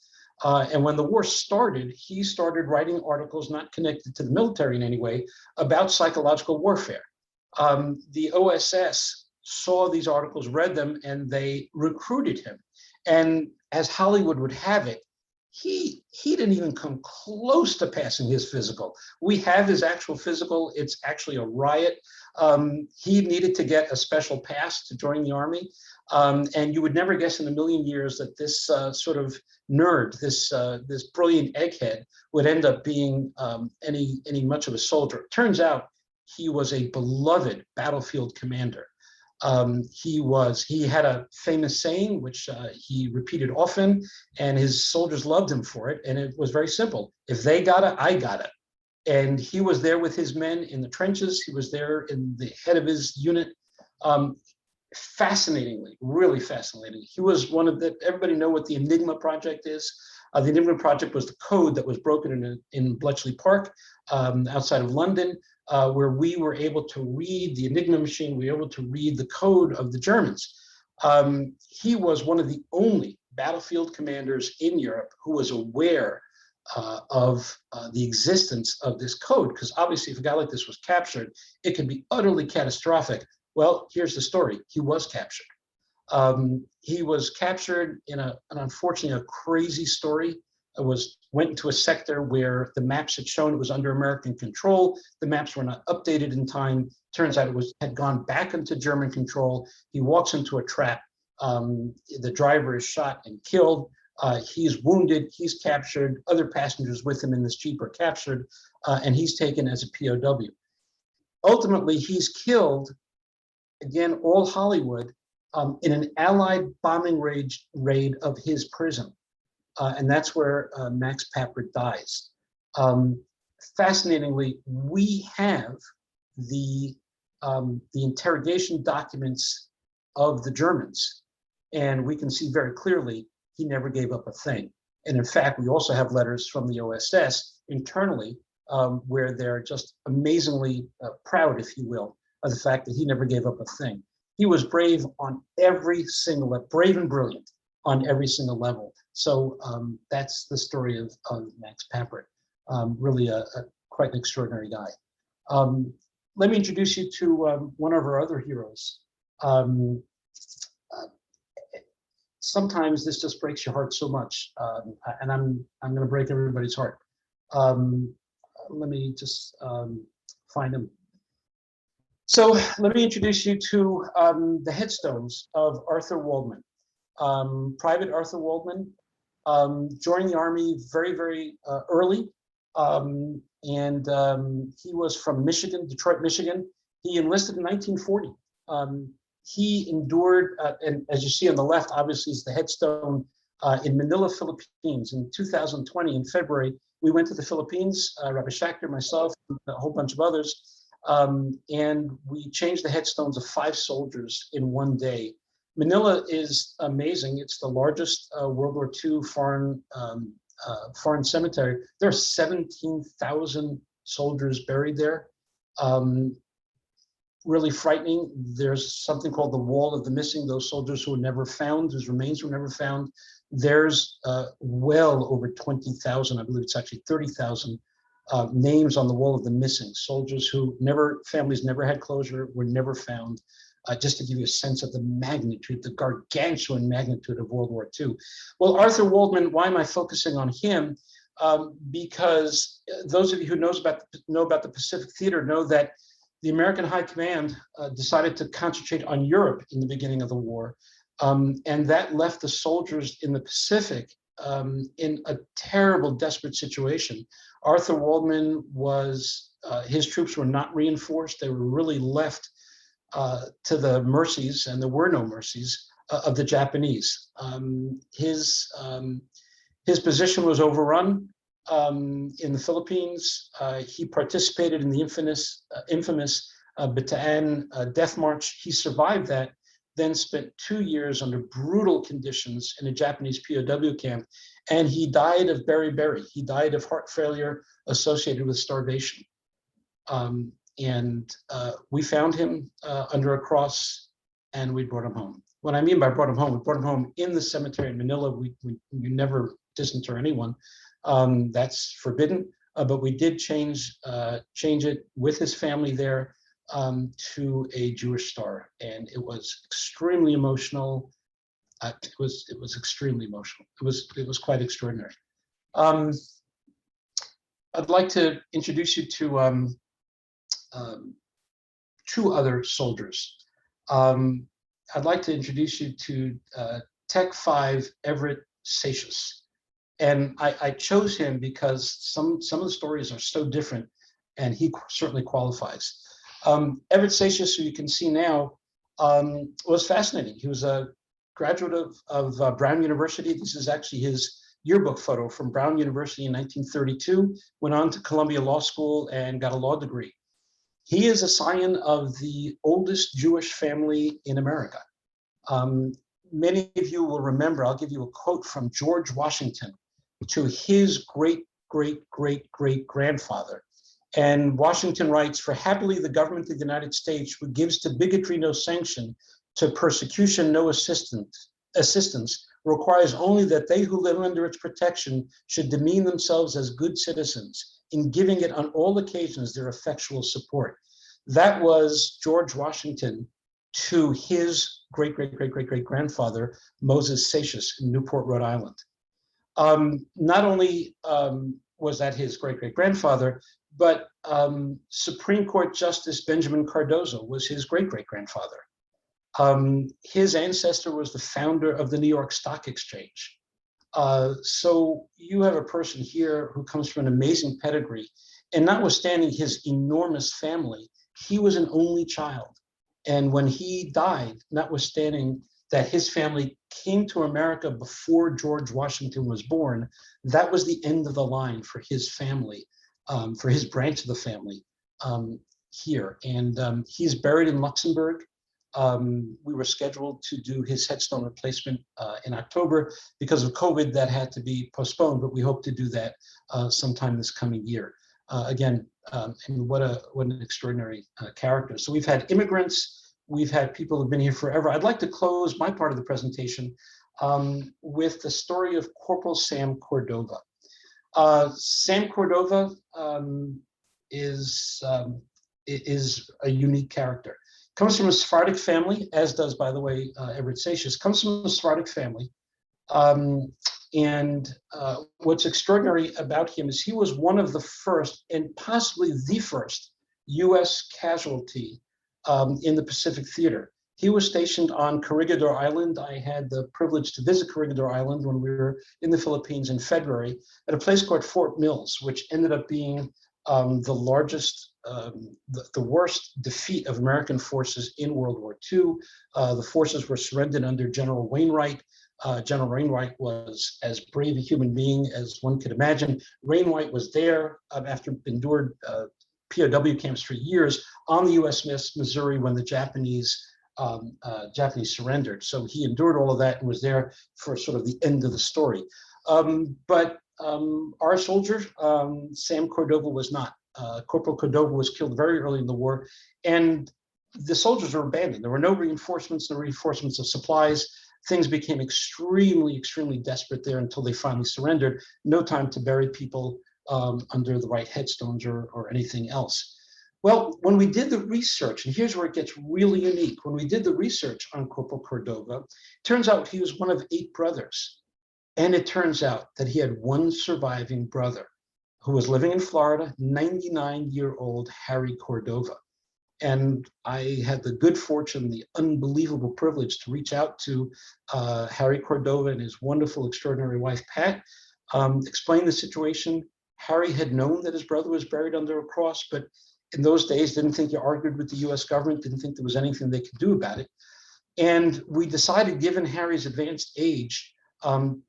Speaker 2: And when the war started, he started writing articles not connected to the military in any way about psychological warfare. The OSS saw these articles, read them, and they recruited him. And as Hollywood would have it, he didn't even come close to passing his physical. We have his actual physical. It's actually a riot. He needed to get a special pass to join the Army. And you would never guess in a million years that this sort of nerd, this brilliant egghead, would end up being any much of a soldier. It turns out he was a beloved battlefield commander. He had a famous saying, which he repeated often, and his soldiers loved him for it. And it was very simple. If they got it, I got it. And he was there with his men in the trenches. He was there in the head of his unit. Fascinatingly, really fascinating. He was one of the, everybody know what the Enigma Project is. The Enigma Project was the code that was broken in Bletchley Park outside of London, where we were able to read the Enigma machine. We were able to read the code of the Germans. He was one of the only battlefield commanders in Europe who was aware of the existence of this code, because obviously if a guy like this was captured, it could be utterly catastrophic. Well, here's the story. He was captured. He was captured in an unfortunately a crazy story. Went into a sector where the maps had shown it was under American control. The maps were not updated in time. Turns out it had gone back into German control. He walks into a trap. The driver is shot and killed. He's wounded. He's captured. Other passengers with him in this jeep are captured, and he's taken as a POW. Ultimately, he's killed. Again, all Hollywood, in an Allied bombing raid of his prison. And that's where Max Papert dies. Fascinatingly, we have the interrogation documents of the Germans, and we can see very clearly he never gave up a thing. And in fact, we also have letters from the OSS internally where they're just amazingly proud, if you will, of the fact that he never gave up a thing. He was brave on every single level, brave and brilliant on every single level. So that's the story of Max Papert. Really quite an extraordinary guy. Let me introduce you to one of our other heroes. Sometimes this just breaks your heart so much, and I'm going to break everybody's heart. Let me just find him. So let me introduce you to the headstones of Arthur Waldman. Private Arthur Waldman joined the Army very, very early. And he was from Michigan, Detroit, Michigan. He enlisted in 1940. He endured, and as you see on the left, obviously is the headstone in Manila, Philippines. In 2020, in February, we went to the Philippines, Rabbi Schachter, myself, a whole bunch of others. And we changed the headstones of 5 soldiers in one day. Manila is amazing. It's the largest World War II foreign cemetery. There are 17,000 soldiers buried there. Really frightening. There's something called the Wall of the Missing, those soldiers who were never found, whose remains were never found. There's well over 20,000, I believe it's actually 30,000 names on the Wall of the Missing, soldiers who families never had closure, were never found. Just to give you a sense of the magnitude, the gargantuan magnitude of World War II. Well, Arthur Waldman, why am I focusing on him? Because those of you who know about the Pacific Theater know that the American High Command decided to concentrate on Europe in the beginning of the war. And that left the soldiers in the Pacific in a terrible, desperate situation. Arthur Waldman his troops were not reinforced. They were really left to the mercies, and there were no mercies, of the Japanese. His position was overrun in the Philippines. He participated in the infamous Bataan Death March. He survived that, then spent 2 years under brutal conditions in a Japanese POW camp, and he died of beriberi. He died of heart failure associated with starvation. And we found him under a cross, and we brought him home. What I mean by brought him home, we brought him home in the cemetery in Manila. We never disinter anyone. That's forbidden, but we did change it with his family there to a Jewish star, and it was extremely emotional. It was extremely emotional. It was quite extraordinary. I'd like to introduce you to two other soldiers. I'd like to introduce you to Tech 5 Everett Satius. And I chose him because some of the stories are so different, and he certainly qualifies. Everett Satius, who you can see now, was fascinating. He was a graduate of Brown University. This is actually his yearbook photo from Brown University in 1932, went on to Columbia Law School and got a law degree. He is a scion of the oldest Jewish family in America. Many of you will remember, I'll give you a quote from George Washington to his great-great-great-great-grandfather. And Washington writes, "For happily the government of the United States, who gives to bigotry no sanction, to persecution no assistance, requires only that they who live under its protection should demean themselves as good citizens, in giving it on all occasions their effectual support." That was George Washington to his great-great-great-great-great-grandfather, Moses Satius in Newport, Rhode Island. Not only was that his great-great-grandfather, but Supreme Court Justice Benjamin Cardozo was his great-great-grandfather. His ancestor was the founder of the New York Stock Exchange. So you have a person here who comes from an amazing pedigree, and notwithstanding his enormous family, he was an only child. And when he died, notwithstanding that his family came to America before George Washington was born, that was the end of the line for his family, for his branch of the family here. And he's buried in Luxembourg. We were scheduled to do his headstone replacement in October. Because of COVID, that had to be postponed, but we hope to do that sometime this coming year. Again, and what an extraordinary character. So we've had immigrants, we've had people who've been here forever. I'd like to close my part of the presentation with the story of Corporal Sam Cordova. Sam Cordova is a unique character. Comes from a Sephardic family, as does, by the way, Everett Satius, comes from a Sephardic family. What's extraordinary about him is he was one of the first, and possibly the first, US casualty in the Pacific Theater. He was stationed on Corregidor Island. I had the privilege to visit Corregidor Island when we were in the Philippines in February at a place called Fort Mills, which ended up being the largest, the worst defeat of American forces in World War II. The forces were surrendered under General Wainwright. General Wainwright was as brave a human being as one could imagine. Wainwright was there after endured POW camps for years on the USS Missouri when the Japanese surrendered. So he endured all of that and was there for sort of the end of the story. But our soldier, Sam Cordova, was not. Corporal Cordova was killed very early in the war, and the soldiers were abandoned. There were no reinforcements, of supplies. Things became extremely, extremely desperate there until they finally surrendered. No time to bury people under the right headstones or anything else. Well, when we did the research, and here's where it gets really unique. When we did the research on Corporal Cordova, it turns out he was one of 8 brothers. And it turns out that he had one surviving brother who was living in Florida, 99-year-old Harry Cordova. And I had the good fortune, the unbelievable privilege to reach out to Harry Cordova and his wonderful, extraordinary wife, Pat, explain the situation. Harry had known that his brother was buried under a cross, but in those days didn't think you argued with the US government, didn't think there was anything they could do about it. And we decided, given Harry's advanced age,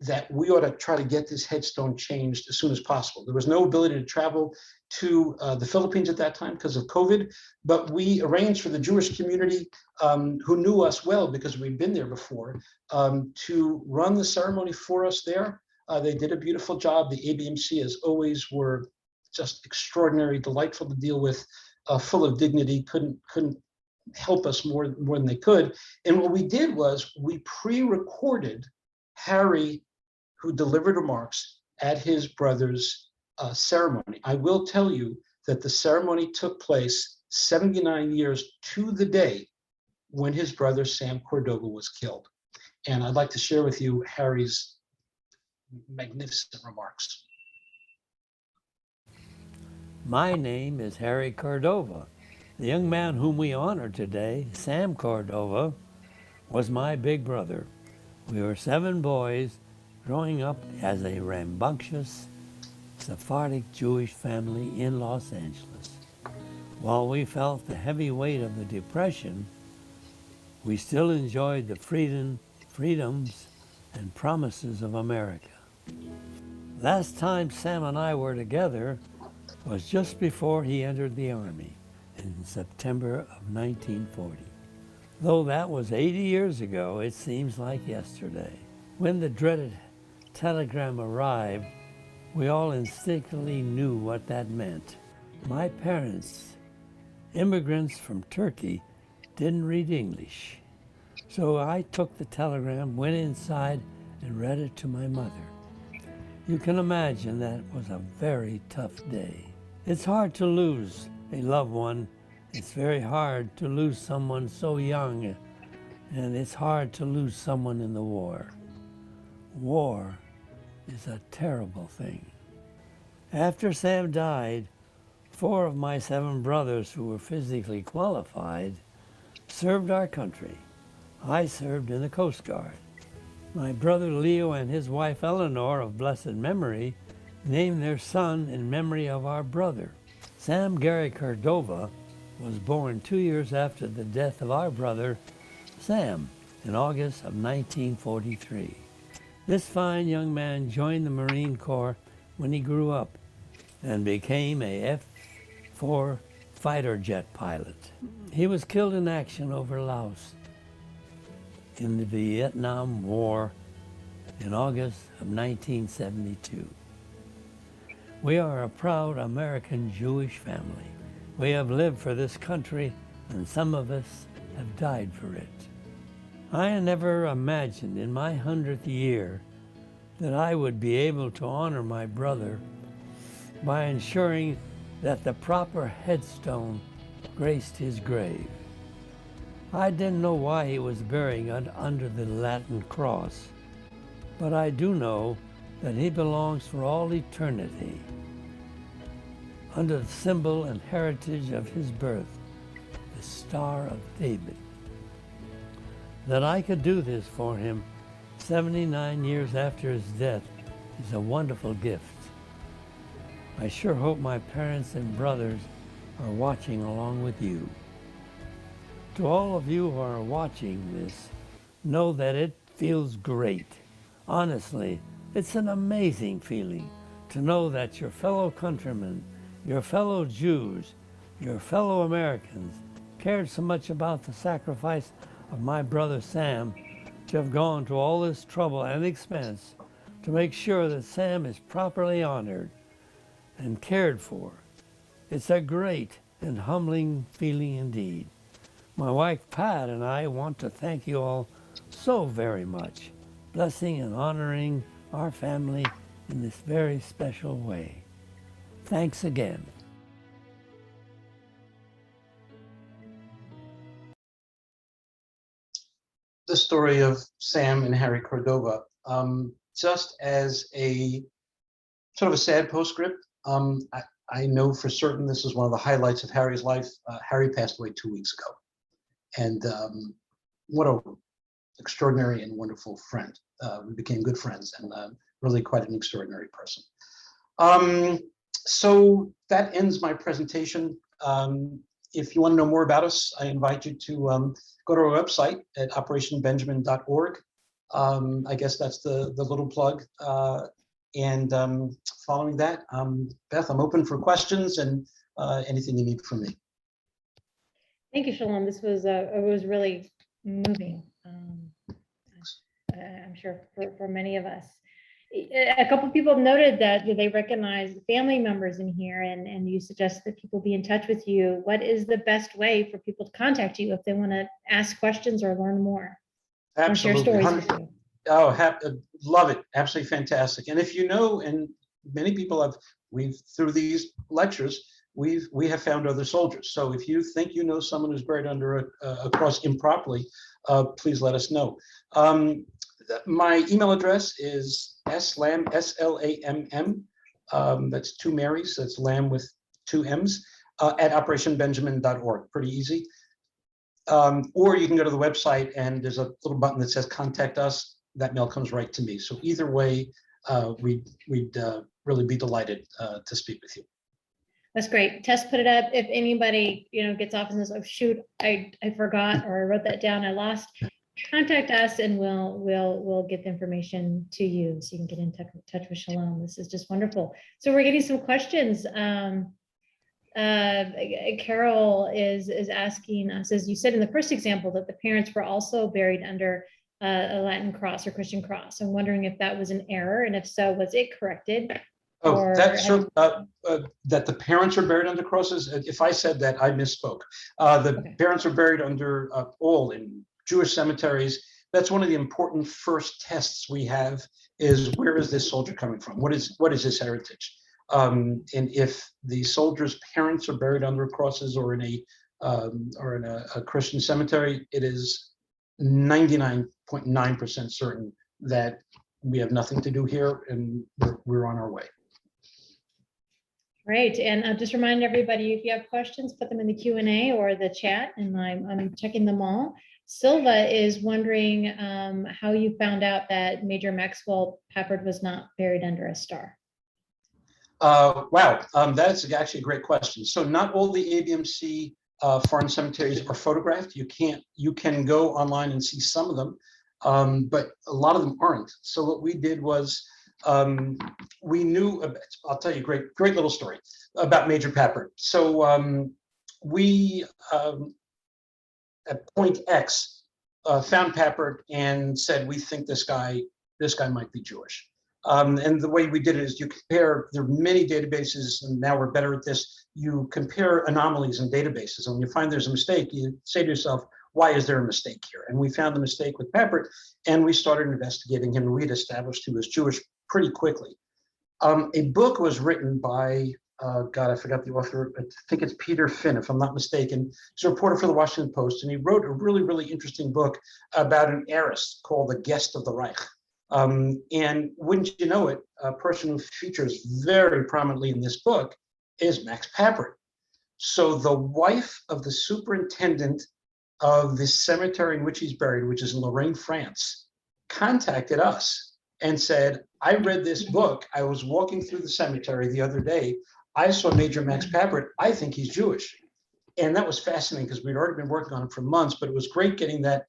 Speaker 2: that we ought to try to get this headstone changed as soon as possible. There was no ability to travel to the Philippines at that time because of COVID, but we arranged for the Jewish community who knew us well because we'd been there before to run the ceremony for us there. They did a beautiful job. The ABMC, as always, were just extraordinary, delightful to deal with, full of dignity, couldn't help us more than they could. And what we did was we pre-recorded Harry, who delivered remarks at his brother's ceremony. I will tell you that the ceremony took place 79 years to the day when his brother Sam Cordova was killed. And I'd like to share with you Harry's magnificent remarks.
Speaker 10: My name is Harry Cordova. The young man whom we honor today, Sam Cordova, was my big brother. We were 7 boys growing up as a rambunctious Sephardic Jewish family in Los Angeles. While we felt the heavy weight of the Depression, we still enjoyed the freedoms and promises of America. Last time Sam and I were together was just before he entered the Army in September of 1940. Though that was 80 years ago, it seems like yesterday. When the dreaded telegram arrived, we all instinctively knew what that meant. My parents, immigrants from Turkey, didn't read English. So I took the telegram, went inside, and read it to my mother. You can imagine that was a very tough day. It's hard to lose a loved one. It's very hard to lose someone so young, and it's hard to lose someone in the war. War is a terrible thing. After Sam died, 4 of my 7 brothers who were physically qualified served our country. I served in the Coast Guard. My brother Leo and his wife Eleanor of blessed memory named their son in memory of our brother. Sam Gary Cordova was born 2 years after the death of our brother Sam in August of 1943. This fine young man joined the Marine Corps when he grew up and became a F-4 fighter jet pilot. He was killed in action over Laos in the Vietnam War in August of 1972. We are a proud American Jewish family. We have lived for this country, and some of us have died for it. I never imagined in my 100th year that I would be able to honor my brother by ensuring that the proper headstone graced his grave. I didn't know why he was buried under the Latin cross, but I do know that he belongs for all eternity under the symbol and heritage of his birth, the Star of David. That I could do this for him 79 years after his death is a wonderful gift. I sure hope my parents and brothers are watching along with you. To all of you who are watching this, know that it feels great. Honestly, it's an amazing feeling to know that your fellow countrymen, your fellow Jews, your fellow Americans cared so much about the sacrifice of my brother Sam to have gone to all this trouble and expense to make sure that Sam is properly honored and cared for. It's a great and humbling feeling indeed. My wife Pat and I want to thank you all so very much, blessing and honoring our family in this very special way. Thanks again.
Speaker 2: The story of Sam and Harry Cordova, just as a sort of a sad postscript. I know for certain this is one of the highlights of Harry's life. Harry passed away 2 weeks ago. And what a extraordinary and wonderful friend. We became good friends and really quite an extraordinary person. So that ends my presentation. If you want to know more about us, I invite you to go to our website at operationbenjamin.org. I guess that's the little plug. And following that, Beth, I'm open for questions and anything you need from me.
Speaker 1: Thank you, Shalom. This was it was really moving. I'm sure for many of us. A couple of people have noted that they recognize family members in here, and you suggest that people be in touch with you. What is the best way for people to contact you if they want to ask questions or learn more?
Speaker 2: Absolutely.
Speaker 1: Or share stories with you?
Speaker 2: Oh, love it. Absolutely fantastic. And if you know, and many people we've through these lectures, we have found other soldiers. So if you think you know someone who's buried under a cross improperly, please let us know. My email address is slamm, S-L-A-M-M. That's 2 Marys. That's Lamm with two M's, at operationbenjamin.org. Pretty easy. Or you can go to the website and there's a little button that says contact us. That mail comes right to me. So either way, we'd really be delighted to speak with you.
Speaker 1: That's great. Tess put it up. If anybody, gets off and says, "Oh shoot, I forgot," or "I wrote that down, I lost," contact us and we'll get the information to you so you can get in touch with Shalom. This is just wonderful. So we're getting some questions. Carol is asking us, as you said in the first example, that the parents were also buried under a Latin cross or Christian cross. I'm wondering if that was an error, and if so, was it corrected?
Speaker 2: Oh, that's that the parents are buried under crosses. If I said that, I misspoke. The parents are buried under all in Jewish cemeteries. That's one of the important first tests we have: is where is this soldier coming from? What is his heritage? And if the soldier's parents are buried under crosses or in a Christian cemetery, it is 99.9% certain that we have nothing to do here, and we're on our way.
Speaker 1: Great, and I'll just remind everybody, if you have questions, put them in the Q&A or the chat, and I'm checking them all. Silva is wondering how you found out that Major Maxwell Papert was not buried under a star.
Speaker 2: Wow, that's actually a great question. So not all the ABMC foreign cemeteries are photographed. You can go online and see some of them, but a lot of them aren't. So what we did was, we knew, I'll tell you a great little story about Major Papert. So we, at point X, found Papert and said, we think this guy might be Jewish. And the way we did it is you compare, there are many databases, and now we're better at this. You compare anomalies in databases. And when you find there's a mistake, you say to yourself, why is there a mistake here? And we found the mistake with Papert, and we started investigating him, and we had established he was Jewish pretty quickly. A book was written by, God, I forgot the author, I think it's Peter Finn, if I'm not mistaken. He's a reporter for the Washington Post, and he wrote a really, really interesting book about an heiress called The Guest of the Reich. And wouldn't you know it, a person who features very prominently in this book is Max Papert. So the wife of the superintendent of the cemetery in which he's buried, which is in Lorraine, France, contacted us and said, I read this book. I was walking through the cemetery the other day. I saw Major Max Papert. I think he's Jewish. And that was fascinating because we'd already been working on it for months, but it was great getting that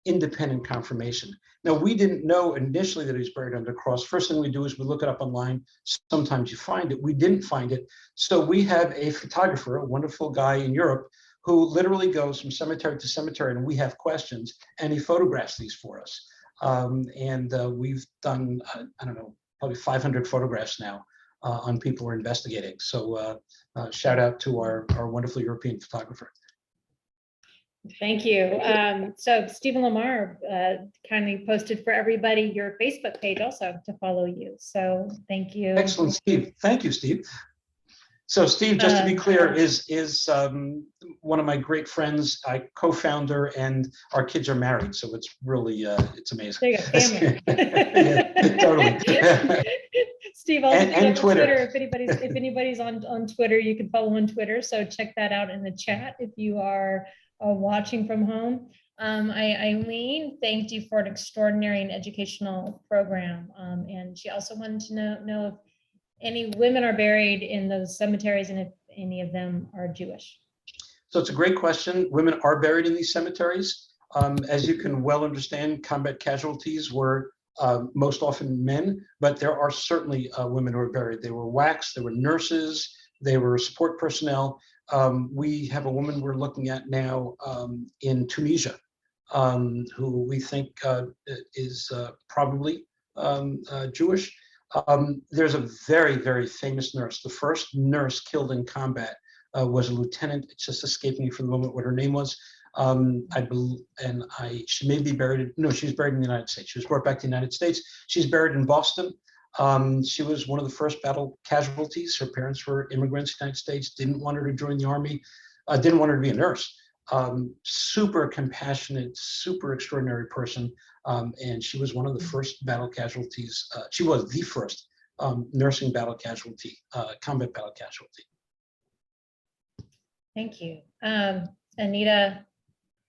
Speaker 2: independent confirmation. Now, we didn't know initially that he was buried under a cross. First thing we do is we look it up online. Sometimes you find it. We didn't find it. So we have a photographer, a wonderful guy in Europe, who literally goes from cemetery to cemetery, and we have questions, and he photographs these for us. We've done, I don't know, probably 500 photographs now on people we're investigating. So shout out to our wonderful European photographer.
Speaker 1: Thank you. So Stephen Lamar kindly posted for everybody your Facebook page also to follow you. So thank you.
Speaker 2: Excellent, Steve. Thank you, Steve. So Steve, just to be clear, is one of my great friends, co-founder, and our kids are married. So it's really, it's amazing.
Speaker 1: There you go, family.
Speaker 2: Yeah, totally.
Speaker 1: Steve, also
Speaker 2: and Twitter.
Speaker 1: If anybody's on Twitter, you can follow on Twitter. So check that out in the chat if you are watching from home. Eileen thanked you for an extraordinary and educational program. And she also wanted to know if any women are buried in those cemeteries and if any of them are Jewish.
Speaker 2: So it's a great question. Women are buried in these cemeteries. As you can well understand, combat casualties were most often men, but there are certainly women who are buried. They were WACs, they were nurses, they were support personnel. We have a woman we're looking at now in Tunisia, who we think is probably Jewish. There's a very, very famous nurse. The first nurse killed in combat was a lieutenant. It's just escaping me for the moment what her name was. I believe, she may be buried. No, she's buried in the United States. She was brought back to the United States. She's buried in Boston. She was one of the first battle casualties. Her parents were immigrants to the United States, didn't want her to join the army, didn't want her to be a nurse. Super compassionate, super extraordinary person. And she was one of the first battle casualties. She was the first nursing battle casualty, combat battle casualty.
Speaker 1: Thank you. Anita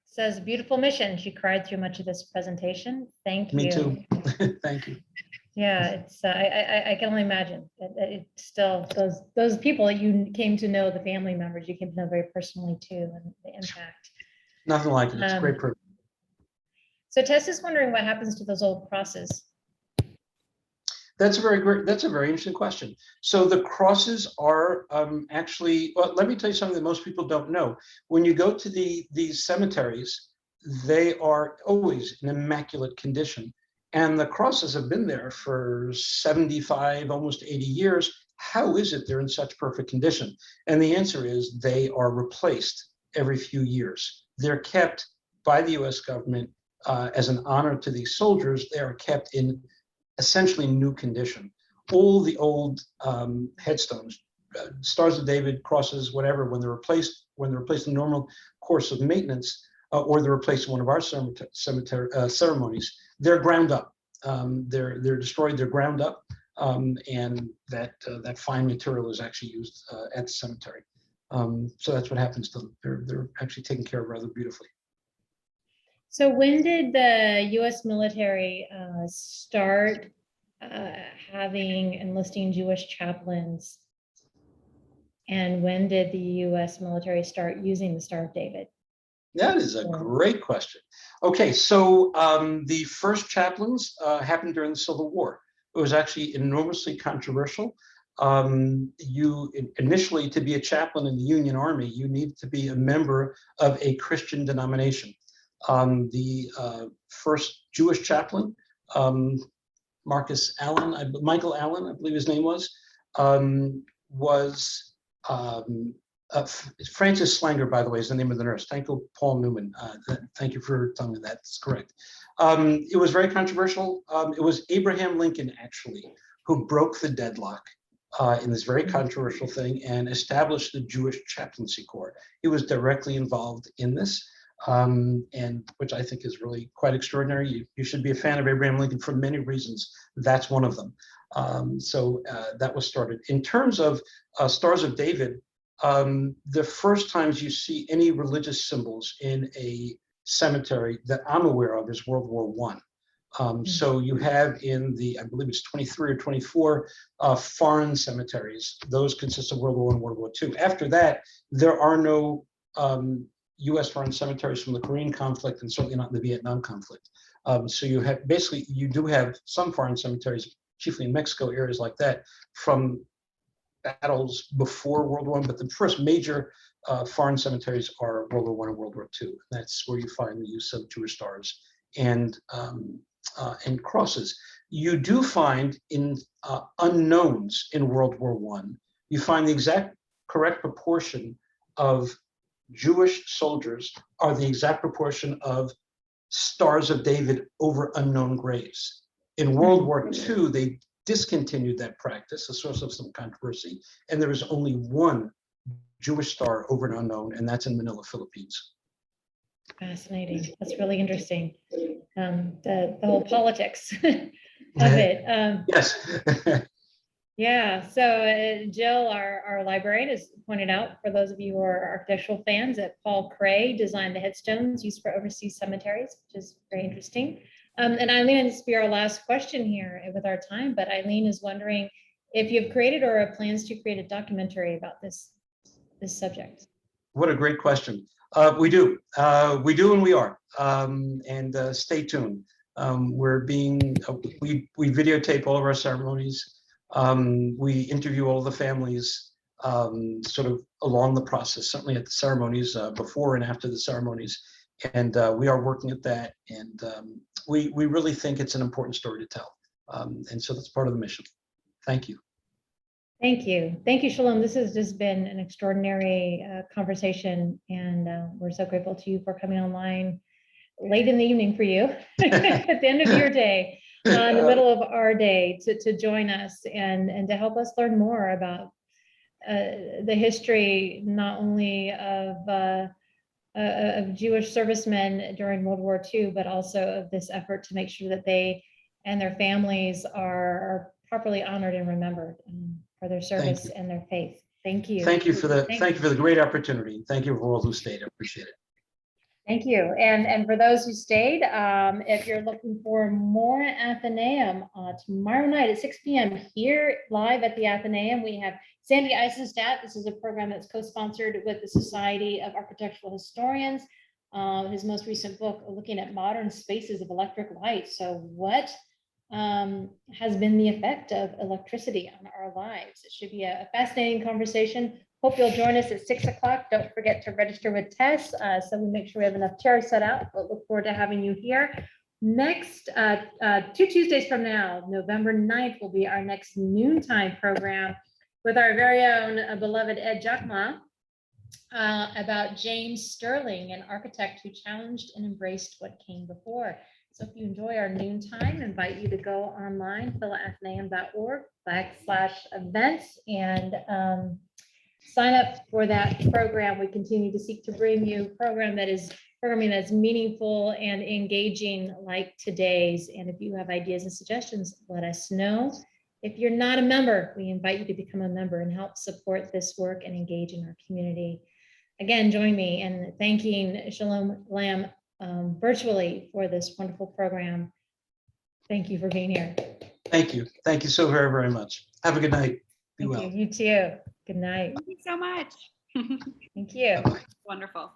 Speaker 1: says, beautiful mission. She cried through much of this presentation. Thank you.
Speaker 2: Me too. Thank you.
Speaker 1: Yeah, it's I can only imagine. It still those people that you came to know, the family members you came to know very personally too, and the impact.
Speaker 2: Nothing like it. It's a great privilege.
Speaker 1: So Tess is wondering what happens to those old crosses.
Speaker 2: That's a very interesting question. So the crosses are actually, well, let me tell you something that most people don't know. When you go to these cemeteries, they are always in immaculate condition. And the crosses have been there for 75, almost 80 years. How is it they're in such perfect condition? And the answer is they are replaced every few years. They're kept by the US government as an honor to these soldiers. They are kept in essentially new condition. All the old headstones, Stars of David, crosses, whatever, when they're replaced in normal course of maintenance, or they're replaced in one of our ceremonies, they're ground up. They're destroyed. They're ground up, and that fine material is actually used at the cemetery. So that's what happens to them. They're actually taken care of rather beautifully.
Speaker 1: So when did the U.S. military start having enlisting Jewish chaplains? And when did the U.S. military start using the Star of David?
Speaker 2: That is a great question. Okay, so the first chaplains happened during the Civil War. It was actually enormously controversial. Initially, to be a chaplain in the Union Army, you needed to be a member of a Christian denomination. The first Jewish chaplain, Michael Allen, I believe his name was Francis Slanger, by the way, is the name of the nurse. Thank you, Paul Newman. Thank you for telling me that's correct. It was very controversial. It was Abraham Lincoln, actually, who broke the deadlock in this very controversial thing and established the Jewish Chaplaincy Corps. He was directly involved in this, and which I think is really quite extraordinary. You should be a fan of Abraham Lincoln for many reasons. That's one of them. So that was started. In terms of Stars of David, the first times you see any religious symbols in a cemetery that I'm aware of is World War I. So you have in the, I believe it's 23 or 24 foreign cemeteries. Those consist of World War I and World War II. After that, there are no US foreign cemeteries from the Korean conflict and certainly not the Vietnam conflict. So you have, basically, you do have some foreign cemeteries, chiefly in Mexico, areas like that, from battles before World War I, but the first major foreign cemeteries are World War I and World War II. That's where you find the use of Jewish stars and crosses. You do find in unknowns in World War I, you find the exact correct proportion of Jewish soldiers are the exact proportion of Stars of David over unknown graves. In World War II, they discontinued that practice, a source of some controversy, and there is only one Jewish star over an unknown, and that's in Manila, Philippines.
Speaker 1: Fascinating. That's really interesting. The whole politics of it.
Speaker 2: Yes.
Speaker 1: Yeah. So Jill, our librarian, has pointed out, for those of you who are architectural fans, that Paul Cray designed the headstones used for overseas cemeteries, which is very interesting. And Eileen, this will be our last question here with our time, but Eileen is wondering if you've created or have plans to create a documentary about this subject.
Speaker 2: What a great question. We do, and we are, and stay tuned. We videotape all of our ceremonies. We interview all the families sort of along the process, certainly at the ceremonies, before and after the ceremonies. And we are working at that, and we really think it's an important story to tell. And so that's part of the mission. Thank you.
Speaker 1: Thank you. Thank you, Shalom. This has just been an extraordinary conversation, and we're so grateful to you for coming online late in the evening for you at the end of your day, in the middle of our day, to join us and to help us learn more about the history, not only of Jewish servicemen during World War II, but also of this effort to make sure that they and their families are properly honored and remembered for their service and their faith. Thank you.
Speaker 2: Thank you for the
Speaker 1: Thank
Speaker 2: thank you for the great opportunity. Thank you for all who stayed. I appreciate it.
Speaker 1: Thank you. And for those who stayed, if you're looking for more Athenaeum, tomorrow night at 6 p.m. here live at the Athenaeum, we have Sandy Eisenstadt. This is a program that's co-sponsored with the Society of Architectural Historians. His most recent book, looking at modern spaces of electric light. So what has been the effect of electricity on our lives? It should be a fascinating conversation. Hope you'll join us at 6 o'clock. Don't forget to register with Tess, so we make sure we have enough chairs set out, but look forward to having you here. Next, 2 Tuesdays from now, November 9th will be our next noontime program with our very own beloved Ed Jakma about James Sterling, an architect who challenged and embraced what came before. So if you enjoy our noontime, I invite you to go online, philadelphiaam.org/events, and sign up for that program. We continue to seek to bring you programming that's meaningful and engaging like today's. And if you have ideas and suggestions, let us know. If you're not a member, we invite you to become a member and help support this work and engage in our community. Again, join me in thanking Shalom Lamm virtually for this wonderful program. Thank you for being here.
Speaker 2: Thank you. Thank you so very, very much. Have a good night. Be well.
Speaker 1: You too. Good night.
Speaker 11: Thank you so much.
Speaker 1: Thank you.
Speaker 2: Bye-bye.
Speaker 11: Wonderful.